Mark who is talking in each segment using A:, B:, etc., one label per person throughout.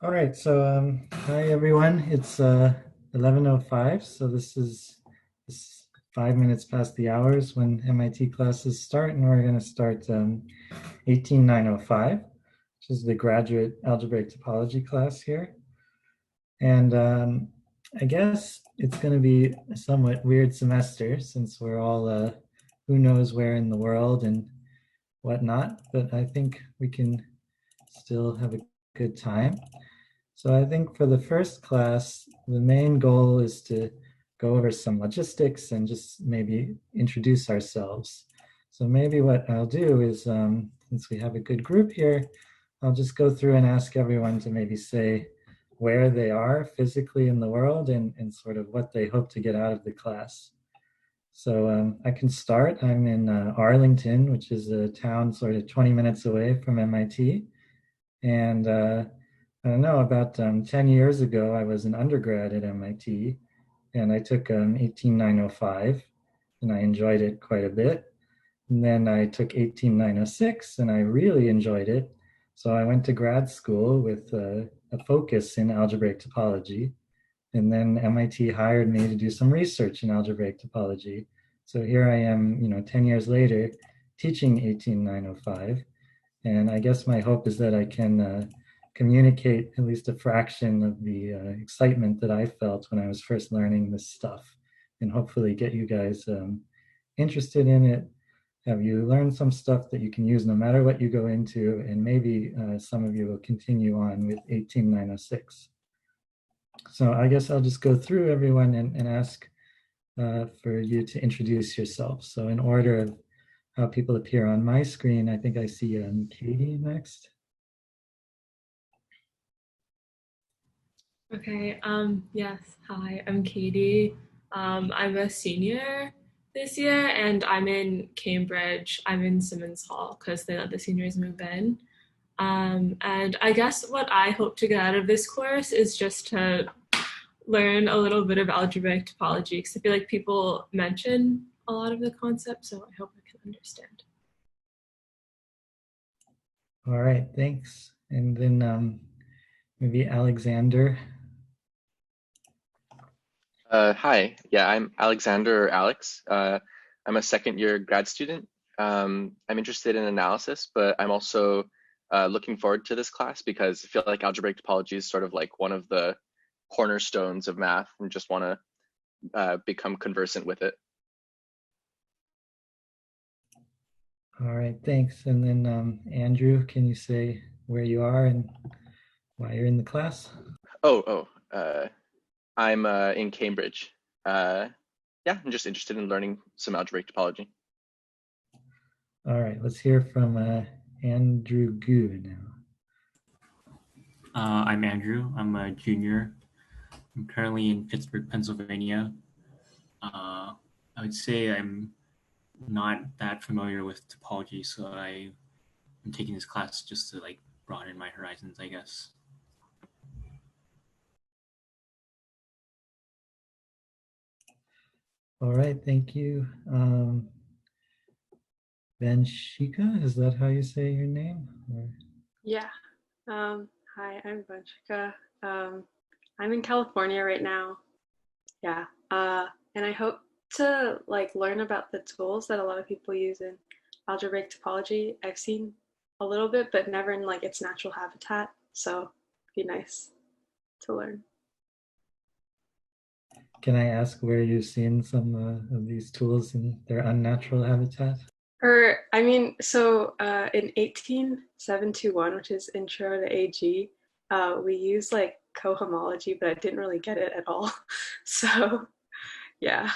A: All right, so hi everyone. It's 11:05, so this 5 minutes past the hours when MIT classes start, and we're going to start 18905, which is the graduate algebraic topology class here. And I guess it's going to be a somewhat weird semester since we're all who knows where in the world and whatnot, but I think we can still have a good time. So I think for the first class, the main goal is to go over some logistics and just maybe introduce ourselves. So maybe what I'll do is, since we have a good group here, I'll just go through and ask everyone to maybe say where they are physically in the world and sort of what they hope to get out of the class. So I can start. I'm in Arlington, which is a town sort of 20 minutes away from MIT. And I don't know, about 10 years ago, I was an undergrad at MIT and I took 18905 and I enjoyed it quite a bit. And then I took 18906 and I really enjoyed it. So I went to grad school with a focus in algebraic topology. And then MIT hired me to do some research in algebraic topology. So here I am, 10 years later, teaching 18905. And I guess my hope is that I can communicate at least a fraction of the excitement that I felt when I was first learning this stuff, and hopefully get you guys interested in it. Have you learned some stuff that you can use no matter what you go into, and maybe some of you will continue on with 18906. So I guess I'll just go through everyone and ask for you to introduce yourself. So in order of how people appear on my screen, I think I see Katie next.
B: Okay, yes, hi, I'm Katie. I'm a senior this year and I'm in Cambridge. I'm in Simmons Hall because they let the seniors move in. And I guess what I hope to get out of this course is just to learn a little bit of algebraic topology because I feel like people mention a lot of the concepts, so I hope I can understand.
A: All right, thanks. And then maybe Alexander.
C: Hi, yeah, I'm Alexander or Alex. I'm a second year grad student. I'm interested in analysis, but I'm also looking forward to this class because I feel like algebraic topology is sort of like one of the cornerstones of math and just want to become conversant with it.
A: All right, thanks. And then Andrew, can you say where you are and why you're in the class?
C: I'm in Cambridge. Uh, yeah, I'm just interested in learning some algebraic topology.
A: All right, let's hear from Andrew Gu now.
D: I'm Andrew. I'm a junior. I'm currently in Pittsburgh, Pennsylvania. I would say I'm not that familiar with topology, so I'm taking this class just to like broaden my horizons, I guess.
A: All right, thank you. Vanshika, is that how you say your name? Or...
E: Yeah. Hi, I'm Vanchika. I'm in California right now. Yeah. And I hope to like learn about the tools that a lot of people use in algebraic topology. I've seen a little bit, but never in like its natural habitat. So it'd be nice to learn.
A: Can I ask where you've seen some of these tools in their unnatural habitat?
E: In 18721, which is Intro to AG, we use like cohomology, but I didn't really get it at all. So, yeah.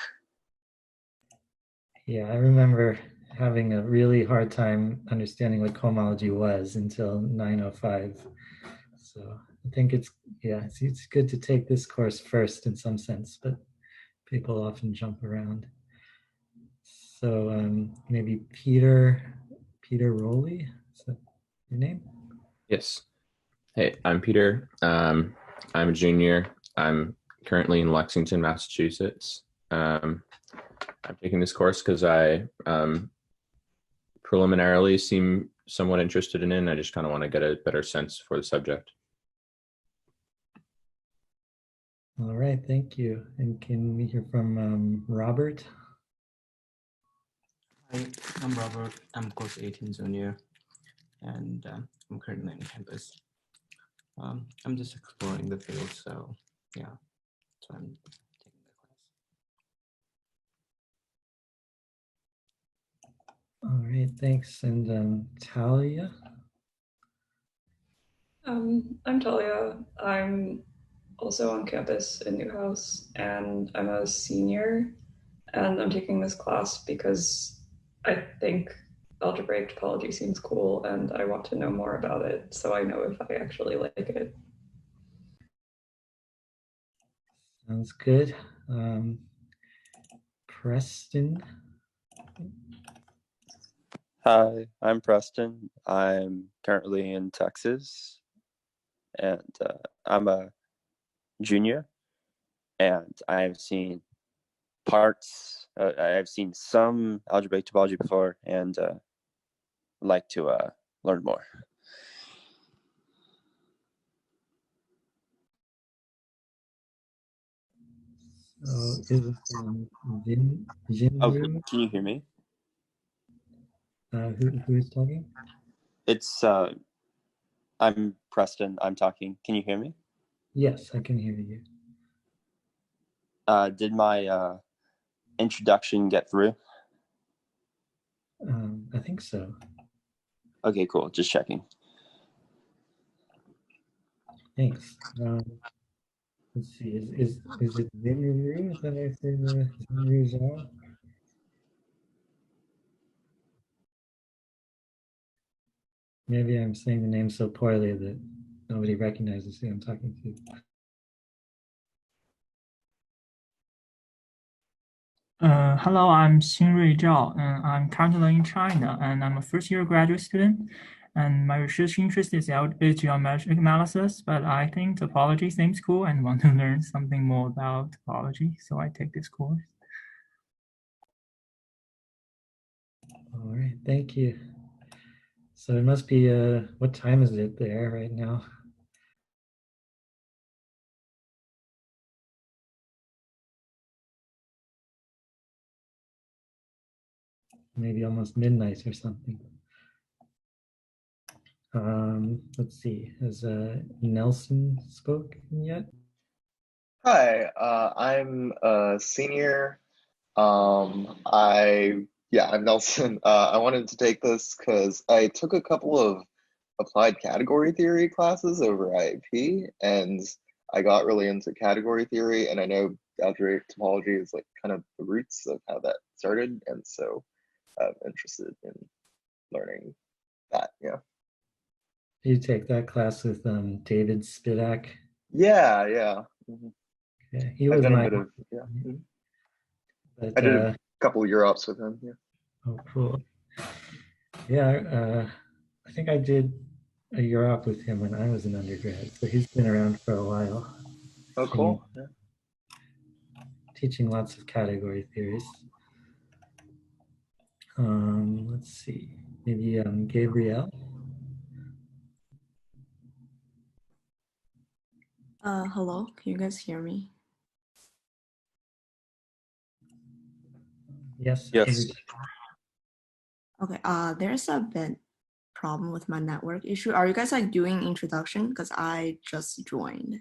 A: Yeah, I remember having a really hard time understanding what cohomology was until 905. So I think it's good to take this course first in some sense, but people often jump around. So maybe Peter Rowley, is that your name?
F: Yes. Hey, I'm Peter. I'm a junior. I'm currently in Lexington, Massachusetts. I'm taking this course because I preliminarily seem somewhat interested in it, and I just kind of want to get a better sense for the subject.
A: All right, thank you. And can we hear from Robert?
G: Hi, I'm Robert. I'm course 18 junior, and I'm currently on campus. I'm just exploring the field, so yeah, so I'm taking the class.
A: All right, thanks. And Talia?
H: I'm Talia. I'm also on campus in Newhouse, and I'm a senior, and I'm taking this class because I think algebraic topology seems cool, and I want to know more about it, so I know if I actually like it.
A: Sounds good. Preston?
I: Hi, I'm Preston. I'm currently in Texas, and I'm a junior. And I've seen parts. I've seen some algebraic topology before, and like to learn more.
A: So is it Jinru?
I: Can you hear me?
A: Who is talking?
I: It's I'm Preston. I'm talking. Can you hear me?
A: Yes, I can hear you.
I: Did my introduction get through?
A: I think so.
I: Okay, cool. Just checking.
A: Thanks. Let's see. Is it Zinru that I say the Zinru Zhao? Maybe I'm saying the name so poorly that nobody recognizes who I'm talking to.
J: Hello, I'm Xinrui Zhao, and I'm currently in China, and I'm a first-year graduate student. And my research interest is geometric analysis, but I think topology seems cool and want to learn something more about topology, so I take this course.
A: All right, thank you. So it must be, what time is it there right now? Maybe almost midnight or something. Let's see, has Nelson spoken yet?
K: Hi, I'm a senior. I'm Nelson. I wanted to take this because I took a couple of applied category theory classes over IAP, and I got really into category theory, and I know algebraic topology is like kind of the roots of how that started, and so I'm interested in learning that. Yeah.
A: You take that class with David Spidak?
K: Yeah.
A: Okay. He
K: I've
A: was
K: done a
A: my,
K: bit of I
A: but
K: did a couple of year ups with him. Yeah.
A: oh, cool. Yeah, I think I did a year up with him when I was an undergrad, so he's been around for a while.
K: Oh, cool. Yeah.
A: Teaching lots of category theories. Let's see, maybe Gabrielle.
L: Hello, can you guys hear me?
A: Yes.
I: Yes.
L: Okay, there's a bit problem with my network issue. Are you guys like doing introduction? Because I just joined.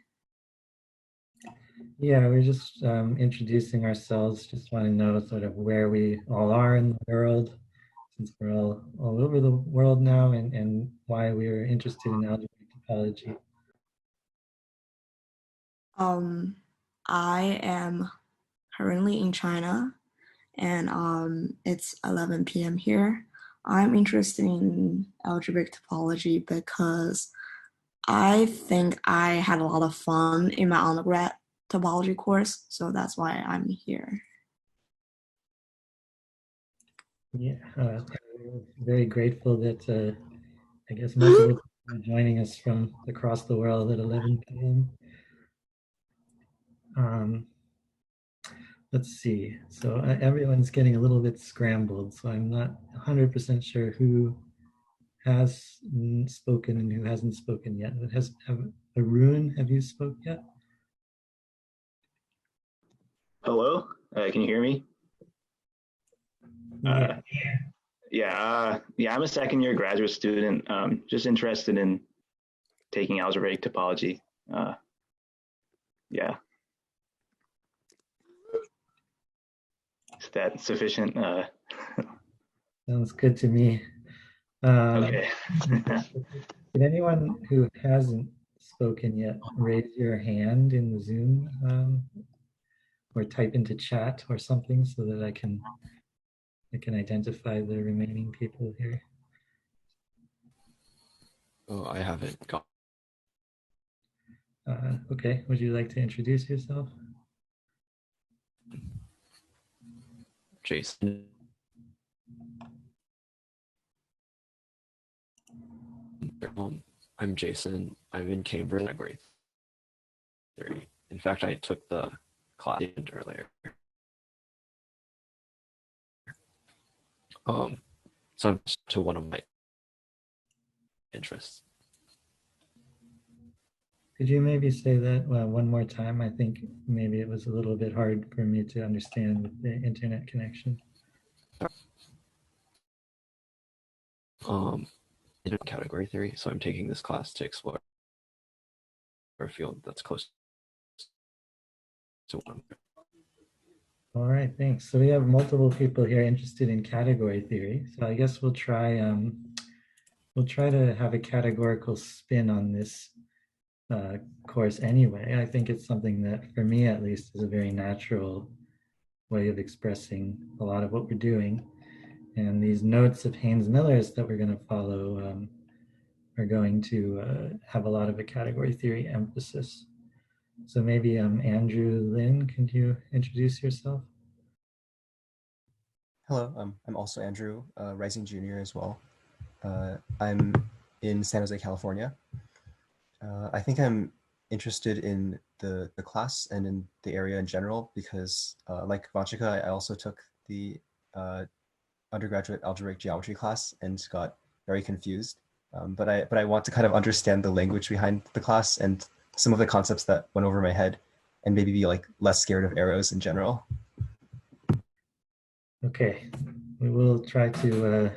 A: Yeah, we're just introducing ourselves, just want to know sort of where we all are in the world, since we're all over the world now, and why we are interested in algebraic topology.
L: I am currently in China, and it's 11 p.m. here. I'm interested in algebraic topology because I think I had a lot of fun in my undergrad topology course, so that's why I'm here.
A: Yeah, we're very grateful that I guess multiple people are joining us from across the world at 11 p.m. Let's see. So everyone's getting a little bit scrambled, so I'm not 100% sure who has spoken and who hasn't spoken yet. Arun, have you spoke yet?
M: Hello, can you hear me?
A: Yeah.
M: Yeah, I'm a second year graduate student. Just interested in taking algebraic topology. Yeah, is that sufficient?
A: Sounds good to me.
M: Okay.
A: Can anyone who hasn't spoken yet raise your hand in the Zoom or type into chat or something so that I can identify the remaining people here?
N: Oh, I haven't got.
A: Okay, would you like to introduce yourself?
N: Jason. I'm Jason. I'm in Cambridge, category 3. In fact, I took the class earlier. So I'm to one of my interests.
A: Could you maybe say that one more time? I think maybe it was a little bit hard for me to understand with the internet connection.
N: In category theory, so I'm taking this class to explore a field that's close to one.
A: All right, thanks. So we have multiple people here interested in category theory. So I guess we'll try to have a categorical spin on this course anyway. I think it's something that, for me at least, is a very natural way of expressing a lot of what we're doing. And these notes of Haynes-Miller's that we're going to follow are going to have a lot of a category theory emphasis. So maybe Andrew Lin, can you introduce yourself?
O: Hello, I'm also Andrew, rising junior as well. I'm in San Jose, California. I think I'm interested in the class and in the area in general because, like Vanchika, I also took the undergraduate algebraic geometry class and got very confused. But I want to kind of understand the language behind the class and some of the concepts that went over my head, and maybe be like less scared of arrows in general.
A: Okay, we'll try to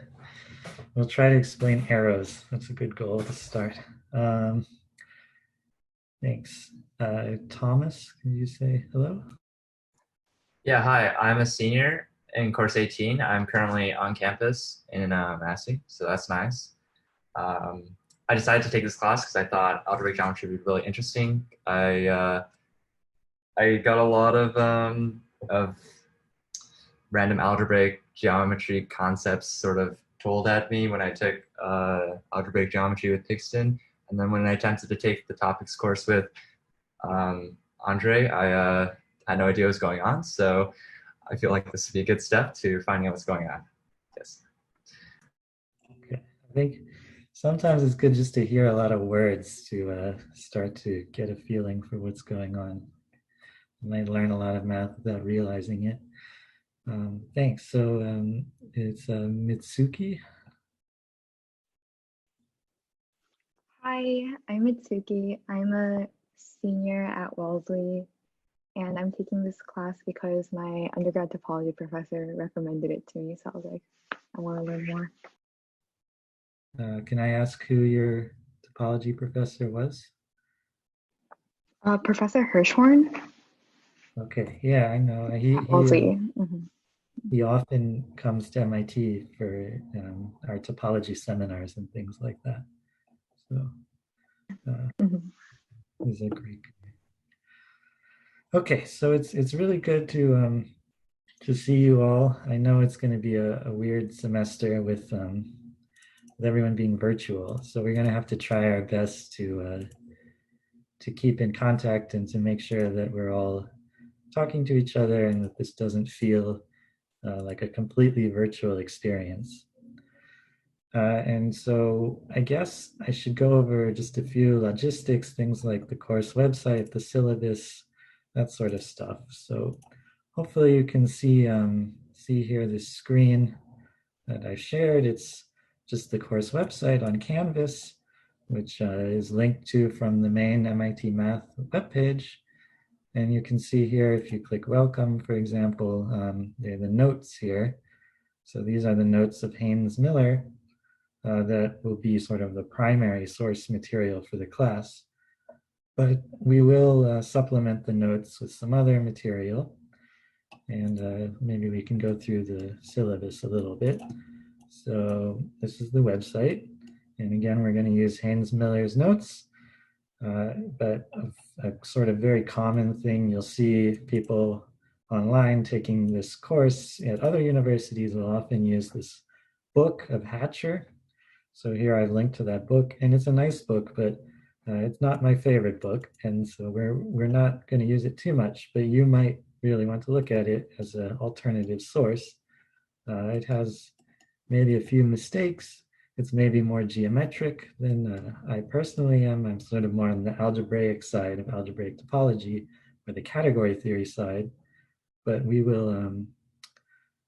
A: explain arrows. That's a good goal to start. Thanks. Thomas, can you say hello?
P: Yeah, hi. I'm a senior in course 18. I'm currently on campus in Massey, so that's nice. I decided to take this class because I thought algebraic geometry would be really interesting. I got a lot of random algebraic geometry concepts sort of told at me when I took algebraic geometry with Pixton. And then when I attempted to take the topics course with Andre, I had no idea what was going on. So I feel like this would be a good step to finding out what's going on. Yes.
A: Okay. I think sometimes it's good just to hear a lot of words to start to get a feeling for what's going on. You might learn a lot of math without realizing it. Thanks. So it's Mitsuki.
Q: Hi, I'm Mitsuki. I'm a senior at Wellesley, and I'm taking this class because my undergrad topology professor recommended it to me. So I was like, I want to learn more.
A: Can I ask who your topology professor was?
Q: Professor Hirschhorn.
A: Okay, yeah, I know.
Q: Wellesley.
A: He often comes to MIT for our topology seminars and things like that. So he's a great guy. Okay, so it's really good to see you all. I know it's going to be a weird semester with everyone being virtual, so we're going to have to try our best to keep in contact and to make sure that we're all talking to each other and that this doesn't feel like a completely virtual experience. And so I guess I should go over just a few logistics, things like the course website, the syllabus, that sort of stuff. So hopefully you can see here this screen that I shared. It's just the course website on Canvas, which is linked to from the main MIT Math webpage. And you can see here, if you click welcome, for example, there are the notes here. So these are the notes of Haynes Miller that will be sort of the primary source material for the class. But we will supplement the notes with some other material. And maybe we can go through the syllabus a little bit. So this is the website. And again, we're going to use Haynes Miller's notes. But a sort of very common thing you'll see people online taking this course at other universities will often use this book of Hatcher. So here I've linked to that book, and it's a nice book, but it's not my favorite book, and so we're not going to use it too much, but you might really want to look at it as an alternative source. It has maybe a few mistakes. It's maybe more geometric than I personally am. I'm sort of more on the algebraic side of algebraic topology, or the category theory side, but we will,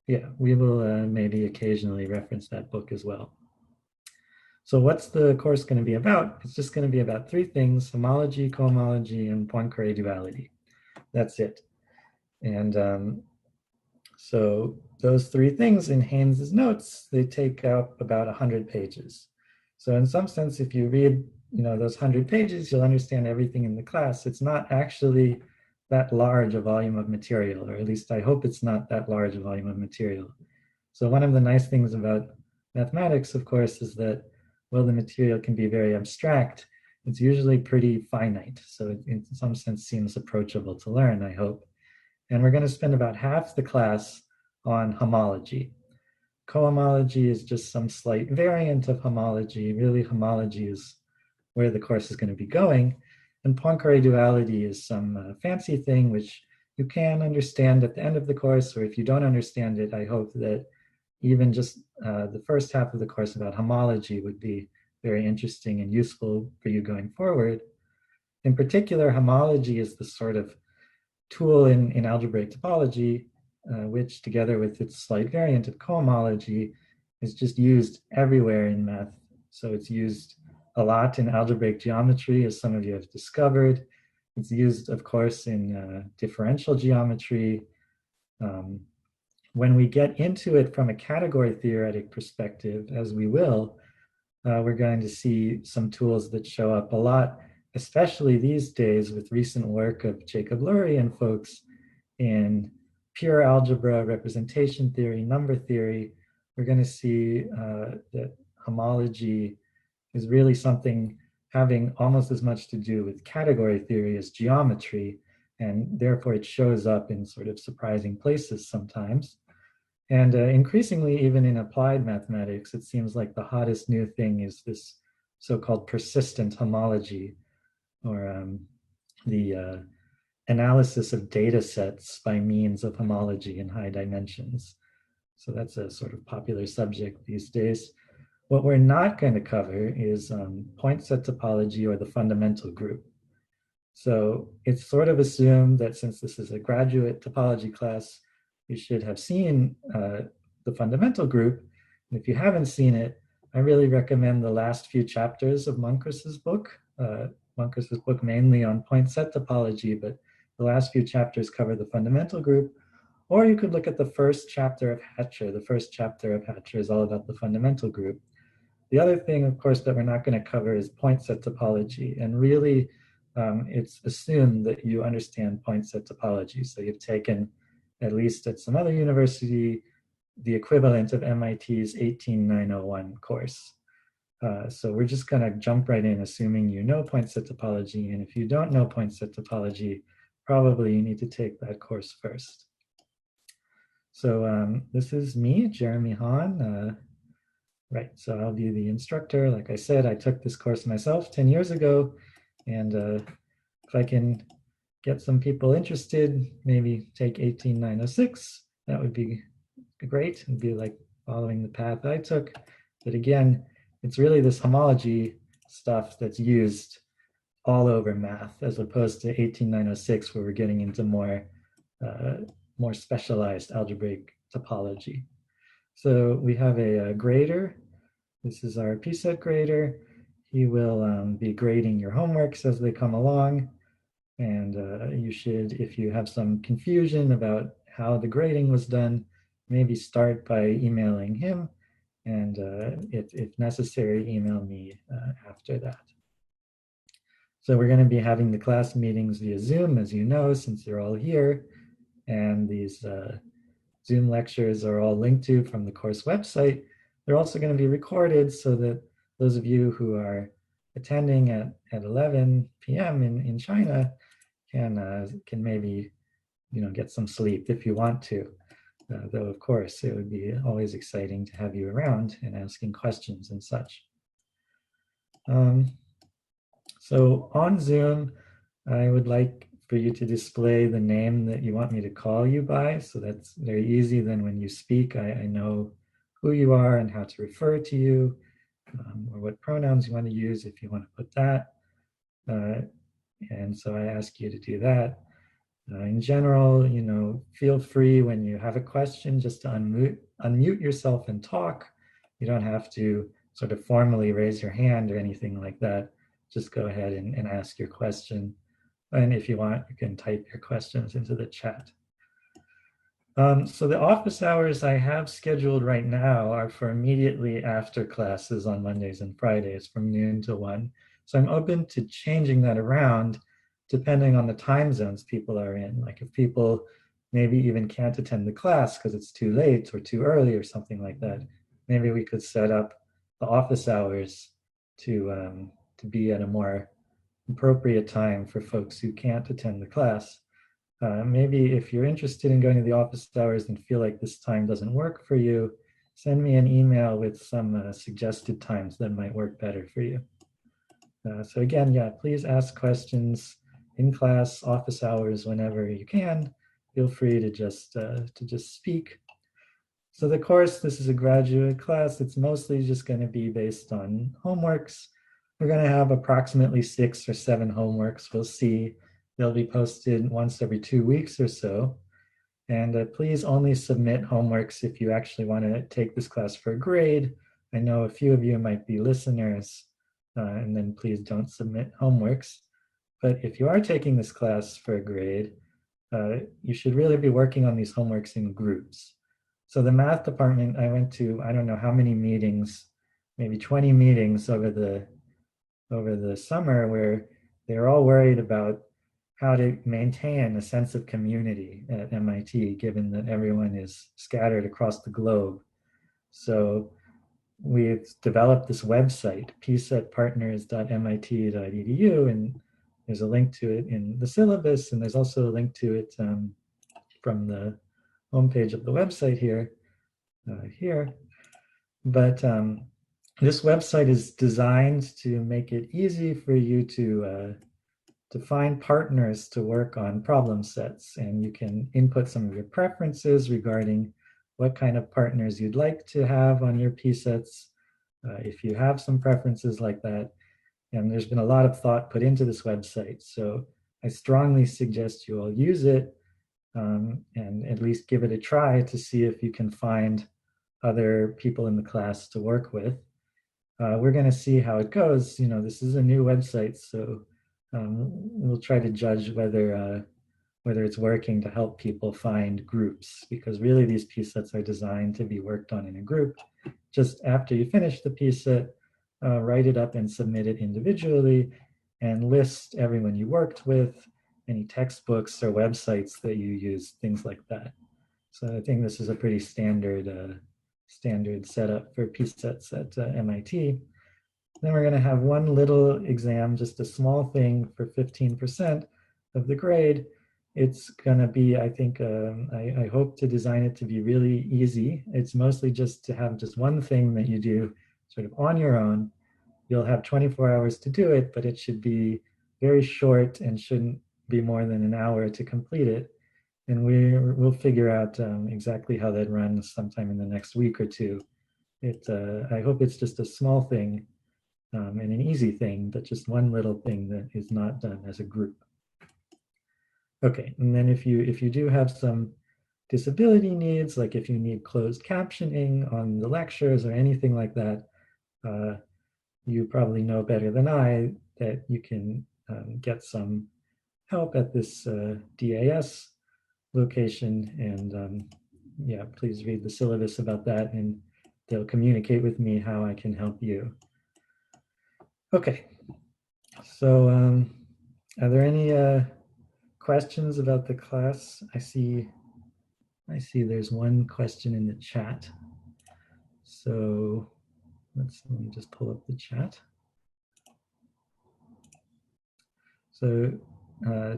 A: maybe occasionally reference that book as well. So what's the course going to be about? It's just going to be about three things: homology, cohomology, and Poincare duality. That's it. And so those three things in Haynes's notes, they take up about 100 pages. So in some sense, if you read those 100 pages, you'll understand everything in the class. It's not actually that large a volume of material, or at least I hope it's not that large a volume of material. So one of the nice things about mathematics, of course, is that, well, the material can be very abstract. It's usually pretty finite. So it, in some sense, seems approachable to learn, I hope. And we're going to spend about half the class on homology. Cohomology is just some slight variant of homology. Really, homology is where the course is going to be going. And Poincare duality is some fancy thing which you can understand at the end of the course, or if you don't understand it, I hope that even just the first half of the course about homology would be very interesting and useful for you going forward. In particular, homology is the sort of tool in algebraic topology, which together with its slight variant of cohomology is just used everywhere in math. So it's used a lot in algebraic geometry, as some of you have discovered. It's used, of course, in differential geometry. When we get into it from a category theoretic perspective, as we will, we're going to see some tools that show up a lot, especially these days with recent work of Jacob Lurie and folks in pure algebra, representation theory, number theory. We're going to see that homology is really something having almost as much to do with category theory as geometry, and therefore it shows up in sort of surprising places sometimes. And increasingly, even in applied mathematics, it seems like the hottest new thing is this so-called persistent homology, or the analysis of data sets by means of homology in high dimensions. So that's a sort of popular subject these days. What we're not going to cover is point set topology or the fundamental group. So it's sort of assumed that since this is a graduate topology class, you should have seen the fundamental group. And if you haven't seen it, I really recommend the last few chapters of Munkrus's book. Munkrus's book mainly on point set topology, but the last few chapters cover the fundamental group. Or you could look at the first chapter of Hatcher. The first chapter of Hatcher is all about the fundamental group. The other thing, of course, that we're not going to cover is point set topology. And really, it's assumed that you understand point set topology. So you've taken, at least at some other university, the equivalent of MIT's 18901 course. So we're just going to jump right in, assuming you know point set topology. And if you don't know point set topology, probably you need to take that course first. So this is me, Jeremy Hahn. Right, so I'll be the instructor. Like I said, I took this course myself 10 years ago. And if I can get some people interested, maybe take 18906, that would be great. It'd be like following the path I took. But again, it's really this homology stuff that's used all over math, as opposed to 18906, where we're getting into more specialized algebraic topology. So we have a grader. This is our PSET grader. He will be grading your homeworks as they come along. And you should, if you have some confusion about how the grading was done, maybe start by emailing him, and if necessary, email me after that. So we're going to be having the class meetings via Zoom, as you know, since you're all here. And these Zoom lectures are all linked to from the course website. They're also going to be recorded so that those of you who are attending at 11 p.m. in China can maybe get some sleep if you want to. Though of course it would be always exciting to have you around and asking questions and such. So on Zoom, I would like for you to display the name that you want me to call you by. So that's very easy. Then when you speak, I know who you are and how to refer to you, or what pronouns you want to use if you want to put that. And so I ask you to do that. In general, feel free when you have a question just to unmute yourself and talk. You don't have to sort of formally raise your hand or anything like that. Just go ahead and ask your question. And if you want, you can type your questions into the chat. So the office hours I have scheduled right now are for immediately after classes on Mondays and Fridays from noon to 1. So I'm open to changing that around depending on the time zones people are in. Like if people maybe even can't attend the class because it's too late or too early or something like that, maybe we could set up the office hours to be at a more appropriate time for folks who can't attend the class. Maybe if you're interested in going to the office hours and feel like this time doesn't work for you, send me an email with some suggested times that might work better for you. So again, yeah, please ask questions in class, office hours, whenever you can. Feel free to just speak. So the course, this is a graduate class. It's mostly just going to be based on homeworks. We're going to have approximately 6 or 7 homeworks. We'll see. They'll be posted once every 2 weeks or so. And please only submit homeworks if you actually want to take this class for a grade. I know a few of you might be listeners, and then please don't submit homeworks. But if you are taking this class for a grade, you should really be working on these homeworks in groups. So the math department, I went to, I don't know how many meetings, maybe 20 meetings over the summer, where they're all worried about how to maintain a sense of community at MIT, given that everyone is scattered across the globe. So we've developed this website, psetpartners.mit.edu, and there's a link to it in the syllabus, and there's also a link to it from the homepage of the website here. But this website is designed to make it easy for you to find partners to work on problem sets, and you can input some of your preferences regarding what kind of partners you'd like to have on your P-sets, if you have some preferences like that. And there's been a lot of thought put into this website, so I strongly suggest you all use it and at least give it a try to see if you can find other people in the class to work with. We're going to see how it goes. This is a new website, so we'll try to judge whether it's working to help people find groups, because really these P-sets are designed to be worked on in a group. Just after you finish the P-set, write it up and submit it individually, and list everyone you worked with, any textbooks or websites that you use, things like that. So I think this is a pretty standard setup for P-sets at MIT. Then we're going to have one little exam, just a small thing for 15% of the grade. It's going to be, I think, I hope to design it to be really easy. It's mostly just to have just one thing that you do sort of on your own. You'll have 24 hours to do it, but it should be very short and shouldn't be more than an hour to complete it. And we'll figure out exactly how that runs sometime in the next week or two. I hope it's just a small thing and an easy thing, but just one little thing that is not done as a group. Okay, and then if you do have some disability needs, like if you need closed captioning on the lectures or anything like that, you probably know better than I that you can get some help at this DAS location. And yeah, please read the syllabus about that and they'll communicate with me how I can help you. Okay, so are there any questions about the class? I see there's one question in the chat. So let me just pull up the chat. So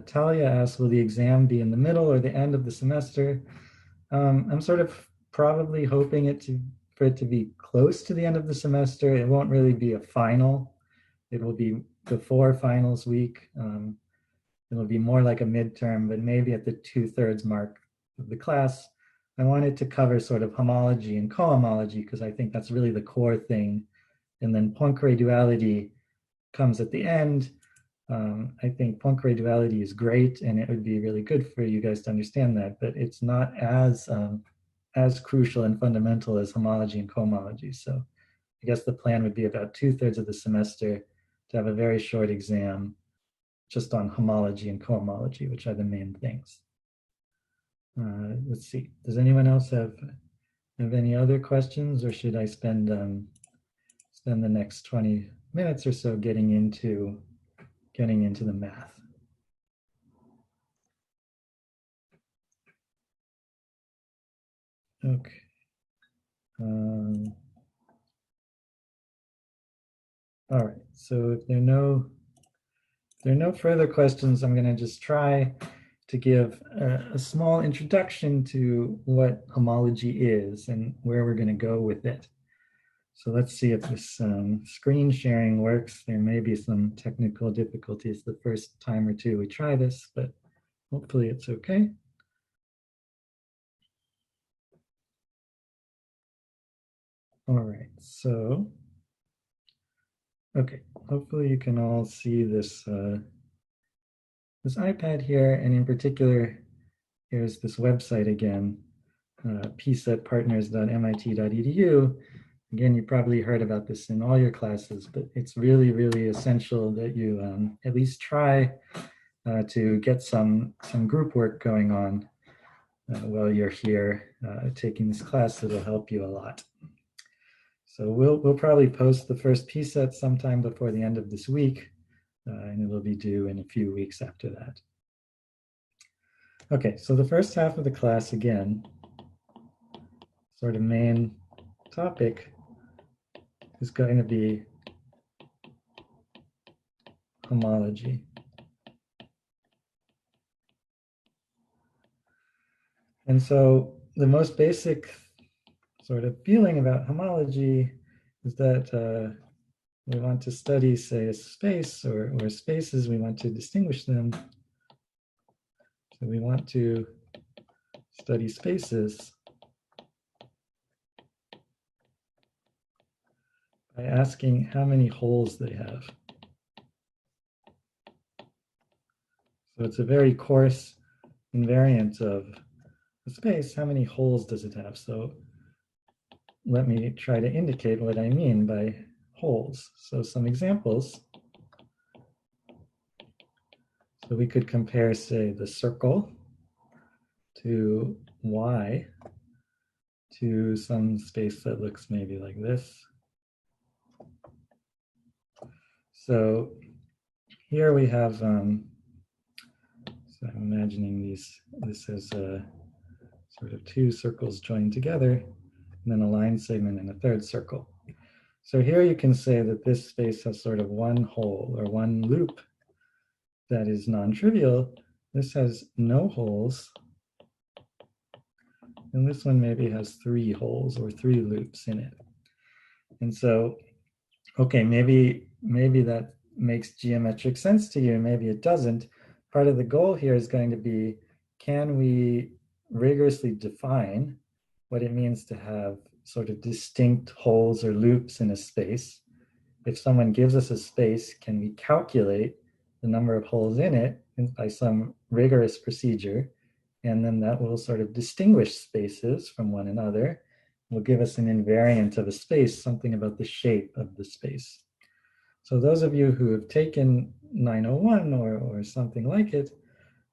A: Talia asks, will the exam be in the middle or the end of the semester? I'm sort of probably hoping for it to be close to the end of the semester. It won't really be a final. It will be before finals week. It'll be more like a midterm, but maybe at the 2/3 mark of the class. I wanted to cover sort of homology and cohomology because I think that's really the core thing. And then Poincare duality comes at the end. I think Poincare duality is great and it would be really good for you guys to understand that, but it's not as crucial and fundamental as homology and cohomology. So I guess the plan would be about 2/3 of the semester to have a very short exam just on homology and cohomology, which are the main things. Let's see, does anyone else have any other questions, or should I spend the next 20 minutes or so getting into the math? Okay. All right, so if there are no further questions, I'm going to just try to give a small introduction to what homology is and where we're going to go with it. So let's see if this screen sharing works. There may be some technical difficulties the first time or two we try this, but hopefully it's okay. All right, so, okay, hopefully you can all see this, this iPad here, and in particular, here's this website again, psetpartners.mit.edu. Again, you probably heard about this in all your classes, but it's really, really essential that you at least try to get some group work going on while you're here taking this class. It'll help you a lot. So we'll probably post the first PSET sometime before the end of this week, and it'll be due in a few weeks after that. Okay, so the first half of the class, again, sort of main topic is going to be homology. And so the most basic sort of feeling about homology is that we want to study, say, a space or spaces, we want to distinguish them. So we want to study spaces by asking how many holes they have. So it's a very coarse invariant of the space. How many holes does it have? So let me try to indicate what I mean by holes. So some examples. So we could compare, say, the circle to Y to some space that looks maybe like this. So here we have, so I'm imagining this as sort of two circles joined together, and then a line segment and a third circle. So here you can say that this space has sort of one hole or one loop that is non-trivial. This has no holes. And this one maybe has 3 holes or 3 loops in it. And so, okay, maybe that makes geometric sense to you, maybe it doesn't. Part of the goal here is going to be, can we rigorously define what it means to have sort of distinct holes or loops in a space? If someone gives us a space, can we calculate the number of holes in it by some rigorous procedure? And then that will sort of distinguish spaces from one another, will give us an invariant of a space, something about the shape of the space. So those of you who have taken 901 or something like it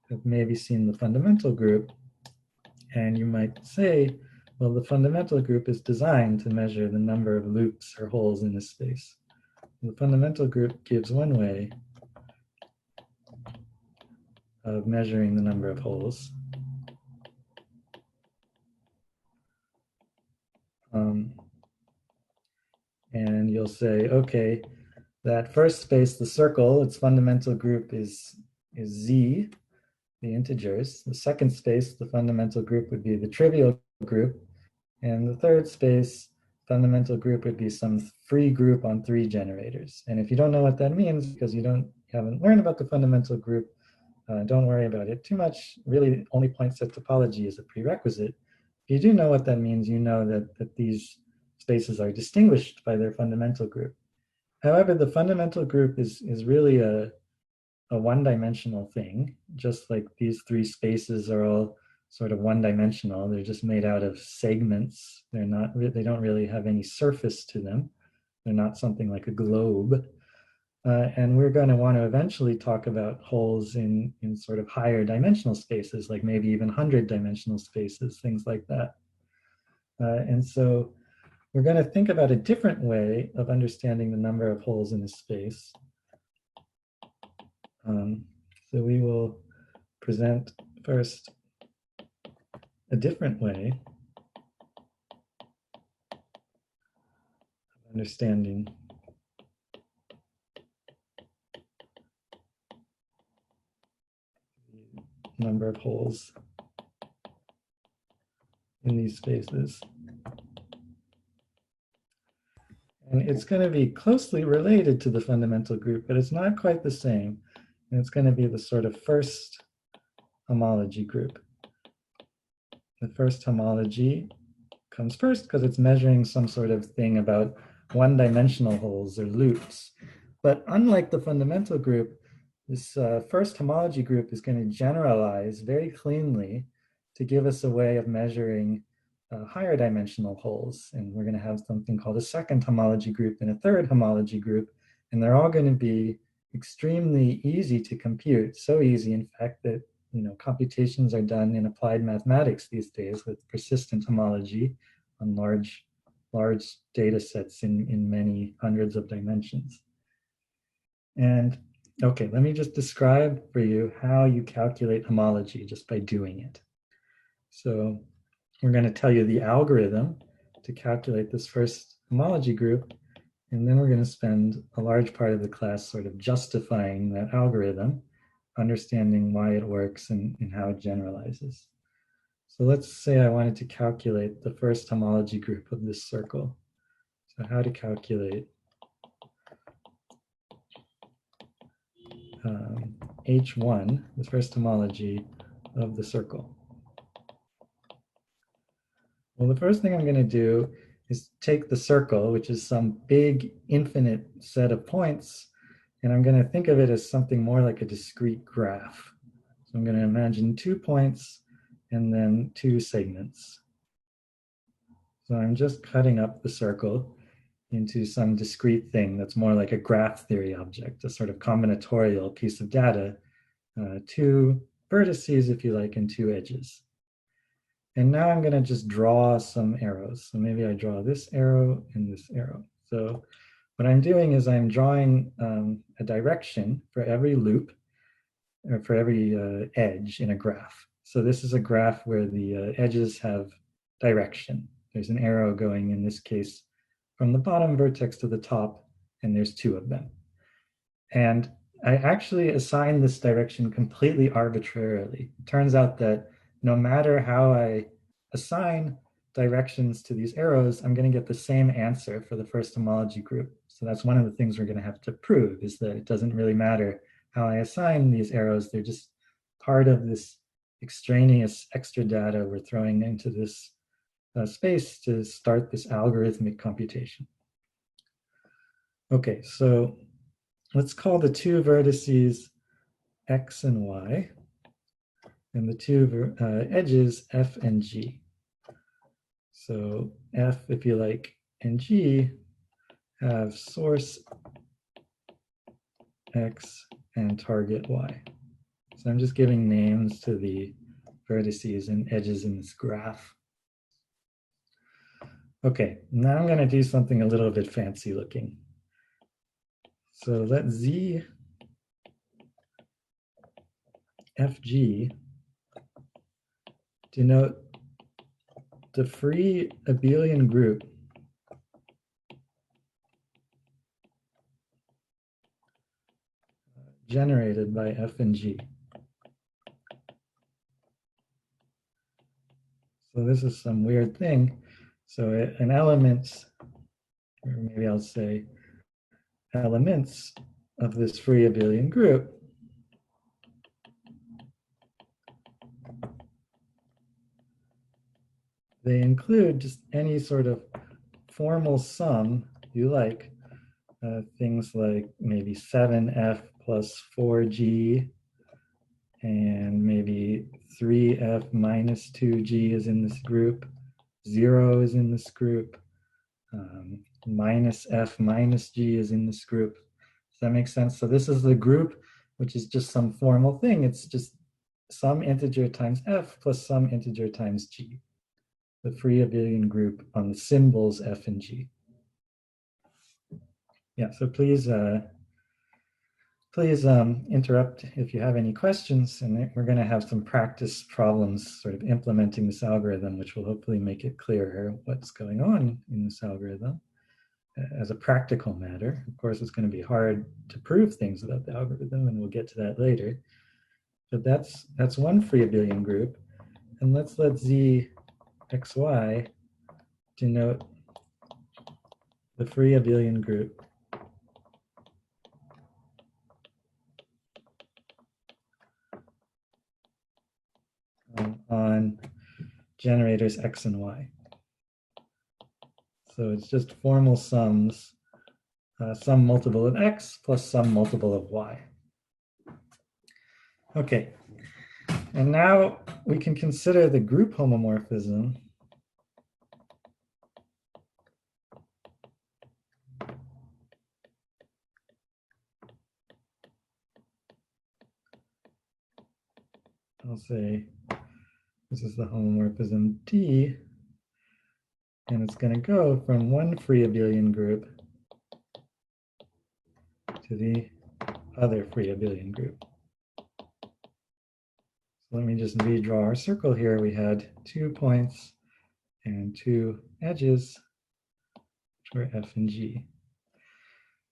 A: have maybe seen the fundamental group, and you might say, well, the fundamental group is designed to measure the number of loops or holes in a space. The fundamental group gives one way of measuring the number of holes. And you'll say, okay, that first space, the circle, its fundamental group is Z, the integers. The second space, the fundamental group would be the trivial group. And the third space, fundamental group would be some free group on 3 generators. And if you don't know what that means, because you haven't learned about the fundamental group, don't worry about it too much. Really, only point set topology is a prerequisite. If you do know what that means, you know that these spaces are distinguished by their fundamental group. However, the fundamental group is really a one-dimensional thing, just like these 3 spaces are all sort of one-dimensional. They're just made out of segments. They don't really have any surface to them. They're not something like a globe. And we're going to want to eventually talk about holes in sort of higher dimensional spaces, like maybe even 100-dimensional spaces, things like that. And so we're going to think about a different way of understanding the number of holes in a space. So we will present first a different way of understanding the number of holes in these spaces. And it's going to be closely related to the fundamental group, but it's not quite the same. And it's going to be the sort of first homology group. The first homology comes first because it's measuring some sort of thing about one-dimensional holes or loops. But unlike the fundamental group, this first homology group is going to generalize very cleanly to give us a way of measuring higher dimensional holes. And we're going to have something called a second homology group and a third homology group. And they're all going to be extremely easy to compute. So easy, in fact, that computations are done in applied mathematics these days with persistent homology on large data sets in many hundreds of dimensions. And okay, let me just describe for you how you calculate homology just by doing it. So we're going to tell you the algorithm to calculate this first homology group, and then we're going to spend a large part of the class sort of justifying that algorithm, understanding why it works and how it generalizes. So let's say I wanted to calculate the first homology group of this circle. So how to calculate H1, the first homology of the circle. Well, the first thing I'm going to do is take the circle, which is some big infinite set of points, and I'm going to think of it as something more like a discrete graph. So I'm going to imagine 2 points and then 2 segments. So I'm just cutting up the circle into some discrete thing that's more like a graph theory object, a sort of combinatorial piece of data, 2 vertices, if you like, and 2 edges. And now I'm going to just draw some arrows. So maybe I draw this arrow and this arrow. So what I'm doing is I'm drawing a direction for every loop, or for every edge in a graph. So this is a graph where the edges have direction. There's an arrow going, in this case, from the bottom vertex to the top, and there's 2 of them. And I actually assign this direction completely arbitrarily. It turns out that no matter how I assign directions to these arrows, I'm going to get the same answer for the first homology group. So that's one of the things we're going to have to prove, is that it doesn't really matter how I assign these arrows. They're just part of this extraneous extra data we're throwing into this space to start this algorithmic computation. Okay, so let's call the 2 vertices X and Y, and the 2 edges F and G. So F, if you like, and G have source x and target y. So I'm just giving names to the vertices and edges in this graph. Okay, now I'm going to do something a little bit fancy looking. So let Z FG denote the free abelian group generated by F and G. So this is some weird thing. So an element, or maybe I'll say elements of this free abelian group they include just any sort of formal sum you like. Things like maybe 7f plus 4g, and maybe 3f minus 2g is in this group, 0 is in this group, minus f minus g is in this group. Does that make sense? So this is the group, which is just some formal thing. It's just some integer times f plus some integer times g, the free abelian group on the symbols f and g. Yeah, so please interrupt if you have any questions, and we're going to have some practice problems sort of implementing this algorithm, which will hopefully make it clearer what's going on in this algorithm as a practical matter. Of course, it's going to be hard to prove things about the algorithm, and we'll get to that later. But that's one free abelian group. And let's let Z xy denote the free abelian group on generators x and y. So it's just formal sums, some multiple of x plus some multiple of y. Okay, and now we can consider the group homomorphism I'll say this is the homomorphism D, and it's going to go from one free abelian group to the other free abelian group. So let me just redraw our circle here. We had 2 points and 2 edges, which were F and G.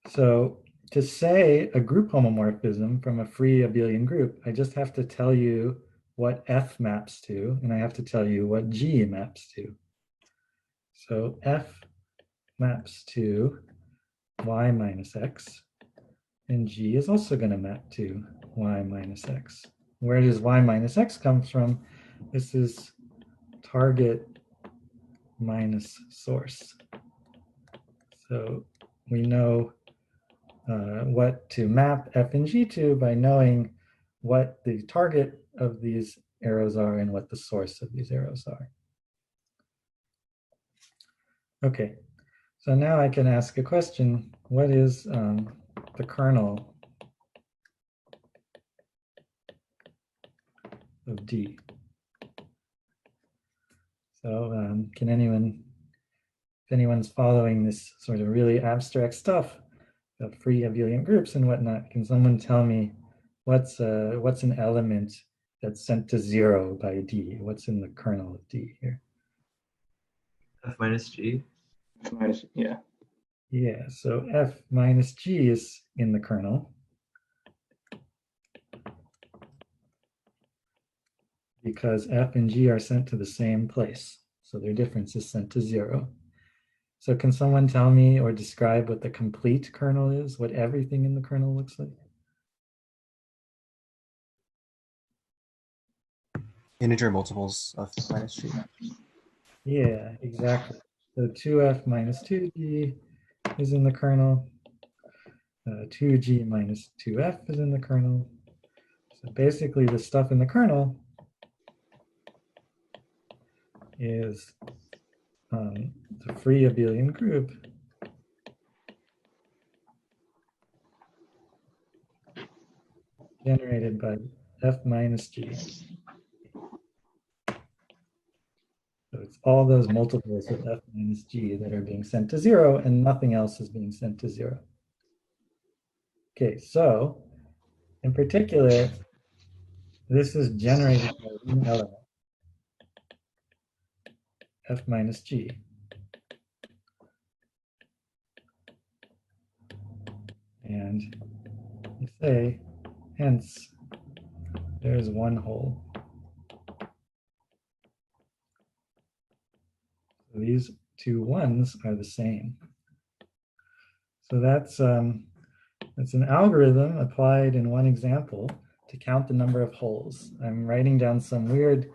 A: So to say a group homomorphism from a free abelian group, I just have to tell you what F maps to, and I have to tell you what G maps to. So F maps to y minus x, and G is also going to map to y minus x. Where does y minus x come from? This is target minus source. So we know what to map F and G to by knowing what the target of these arrows are and what the source of these arrows are. Okay, so now I can ask a question. What is the kernel of D? So can anyone, if anyone's following this sort of really abstract stuff about free abelian groups and whatnot, can someone tell me what's an element that's sent to 0 by D? What's in the kernel of D here?
P: F minus G.
M: F minus, yeah.
A: Yeah, so F minus G is in the kernel. Because F and G are sent to the same place. So their difference is sent to 0. So can someone tell me or describe what the complete kernel is, what everything in the kernel looks like?
O: Integer multiples of minus G.
A: Yeah, exactly. So 2F minus 2G is in the kernel. 2G minus 2F is in the kernel. So basically the stuff in the kernel is the free abelian group generated by f minus g. So it's all those multiples of f minus g that are being sent to 0, and nothing else is being sent to 0. Okay, so in particular, this is generated by one element, f minus g. And we say, hence, there is one hole. So these two ones are the same. So that's an algorithm applied in one example to count the number of holes. I'm writing down some weird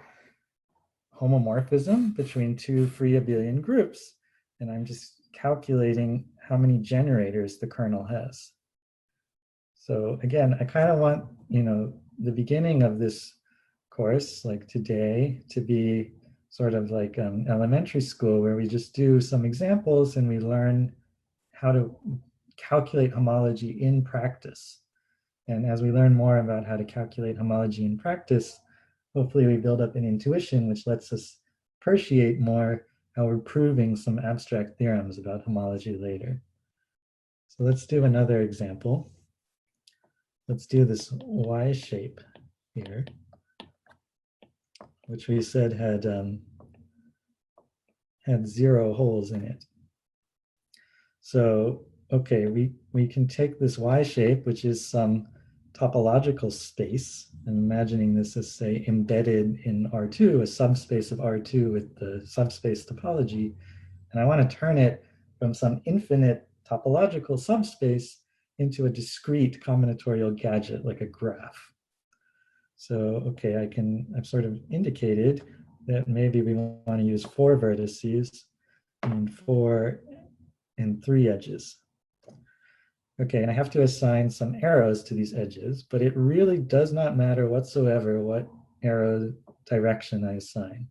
A: homomorphism between two free abelian groups, and I'm just calculating how many generators the kernel has. So again, I kind of want, the beginning of this course, like today, to be sort of like elementary school, where we just do some examples and we learn how to calculate homology in practice. And as we learn more about how to calculate homology in practice, hopefully we build up an intuition which lets us appreciate more how we're proving some abstract theorems about homology later. So let's do another example. Let's do this Y shape here, which we said had 0 holes in it. So, okay, we can take this Y shape, which is some topological space. I'm imagining this as, say, embedded in R2, a subspace of R2 with the subspace topology. And I want to turn it from some infinite topological subspace into a discrete combinatorial gadget, like a graph. So, okay, I've sort of indicated that maybe we want to use 4 vertices and 4 and 3 edges. Okay, and I have to assign some arrows to these edges, but it really does not matter whatsoever what arrow direction I assign.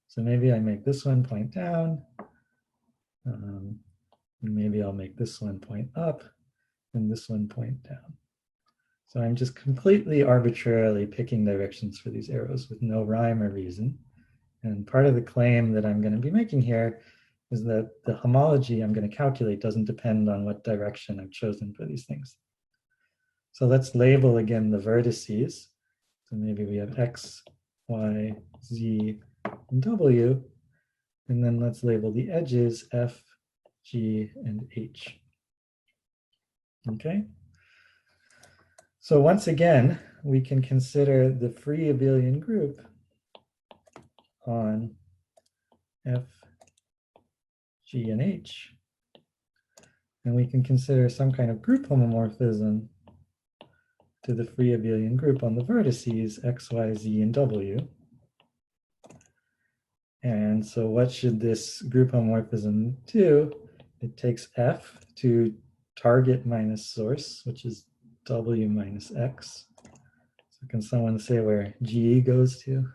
A: So maybe I make this one point down, maybe I'll make this one point up, and this one point down. So I'm just completely arbitrarily picking directions for these arrows with no rhyme or reason. And part of the claim that I'm going to be making here is that the homology I'm going to calculate doesn't depend on what direction I've chosen for these things. So let's label again the vertices. So maybe we have X, Y, Z, and W. And then let's label the edges F, G, and H. Okay. So once again, we can consider the free abelian group on F, G, and H. And we can consider some kind of group homomorphism to the free abelian group on the vertices X, Y, Z, and W. And so what should this group homomorphism do? It takes F to target minus source, which is W minus X. So can someone say where G goes to?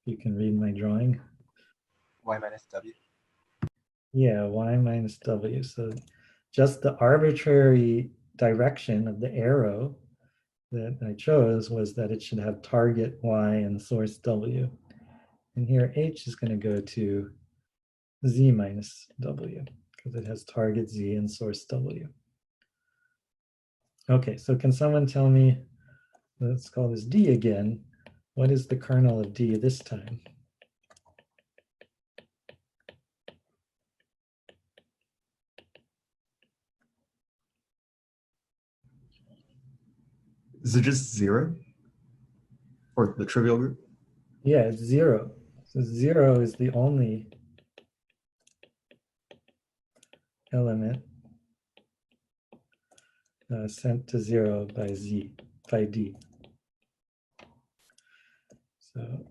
A: You can read my drawing.
O: Y minus W.
A: Yeah, Y minus W. So just the arbitrary direction of the arrow that I chose was that it should have target Y and source W. And here H is going to go to Z minus W because it has target Z and source W. Okay, so can someone tell me, let's call this D again, what is the kernel of D this time?
O: Is it just 0? Or the trivial group?
A: Yeah, it's 0. So 0 is the only element sent to 0 by D. So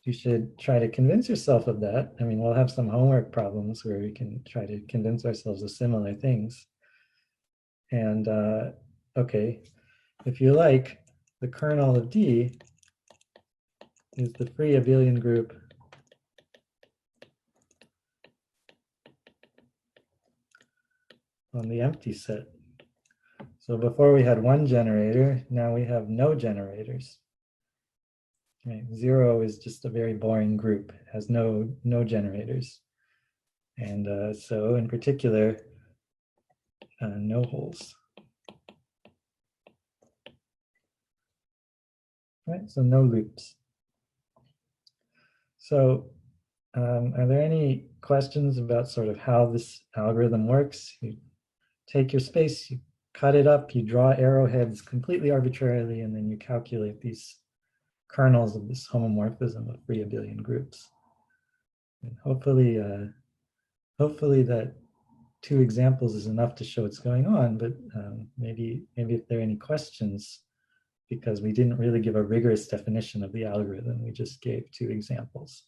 A: you should try to convince yourself of that. I mean, we'll have some homework problems where we can try to convince ourselves of similar things. And okay, if you like, the kernel of D is the free abelian group on the empty set. So before we had one generator, now we have no generators. Right? 0 is just a very boring group, it has no generators. And so in particular, no holes. Right, so no loops. So are there any questions about sort of how this algorithm works? You take your space, you cut it up, you draw arrowheads completely arbitrarily, and then you calculate these kernels of this homomorphism of free abelian groups. And hopefully that 2 examples is enough to show what's going on, but maybe if there are any questions, because we didn't really give a rigorous definition of the algorithm, we just gave 2 examples.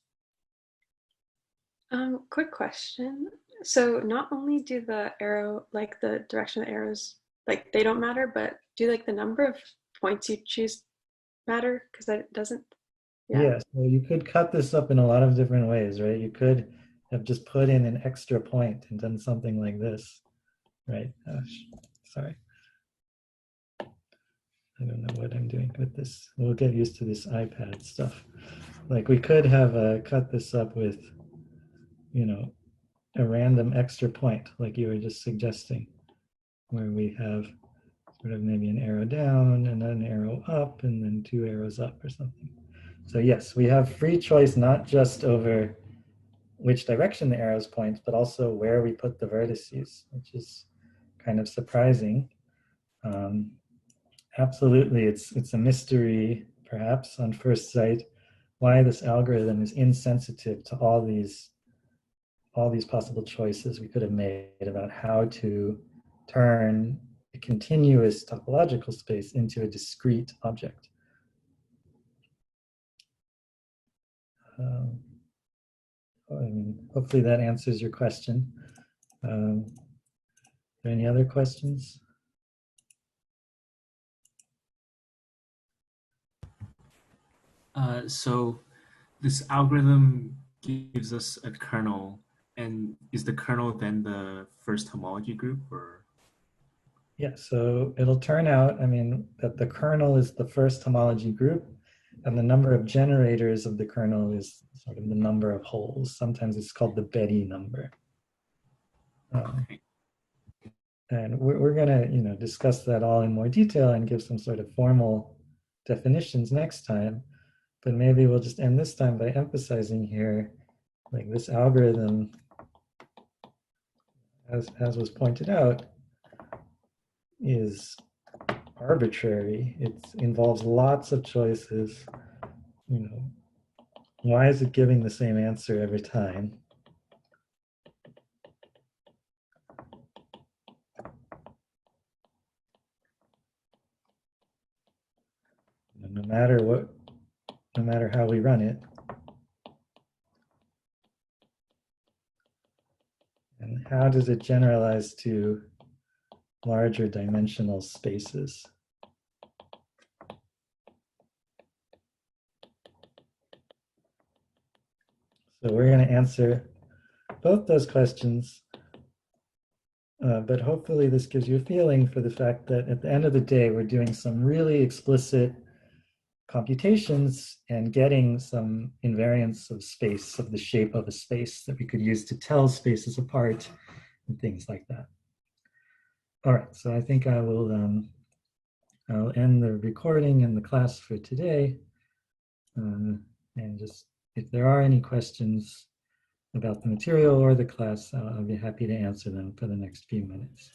E: Quick question. So not only do the arrow, like the direction of the arrows, like they don't matter, but do like the number of points you choose matter? Because that doesn't. Yeah.
A: Yes, well, you could cut this up in a lot of different ways, right? You could have just put in an extra point and done something like this, right? Sorry. I don't know what I'm doing with this. We'll get used to this iPad stuff. Like we could have cut this up with, a random extra point, like you were just suggesting, where we have sort of maybe an arrow down and then an arrow up and then 2 arrows up or something. So yes, we have free choice not just over which direction the arrows point, but also where we put the vertices, which is kind of surprising. Absolutely, it's a mystery, perhaps, on first sight, why this algorithm is insensitive to all these possible choices we could have made about how to turn a continuous topological space into a discrete object. Hopefully that answers your question. Are there any other questions?
D: So this algorithm gives us a kernel, and is the kernel then the first homology group, or?
A: Yeah, so it'll turn out, that the kernel is the first homology group, and the number of generators of the kernel is sort of the number of holes. Sometimes it's called the Betty number. And we're going to, discuss that all in more detail and give some sort of formal definitions next time. But maybe we'll just end this time by emphasizing here, like this algorithm, as was pointed out, is arbitrary. It involves lots of choices. Why is it giving the same answer every time? No matter how we run it. And how does it generalize to larger dimensional spaces? So we're going to answer both those questions, but hopefully this gives you a feeling for the fact that at the end of the day, we're doing some really explicit computations and getting some invariance of space, of the shape of a space that we could use to tell spaces apart and things like that. All right, so I think I'll end the recording and the class for today. And just, if there are any questions about the material or the class, I'll be happy to answer them for the next few minutes.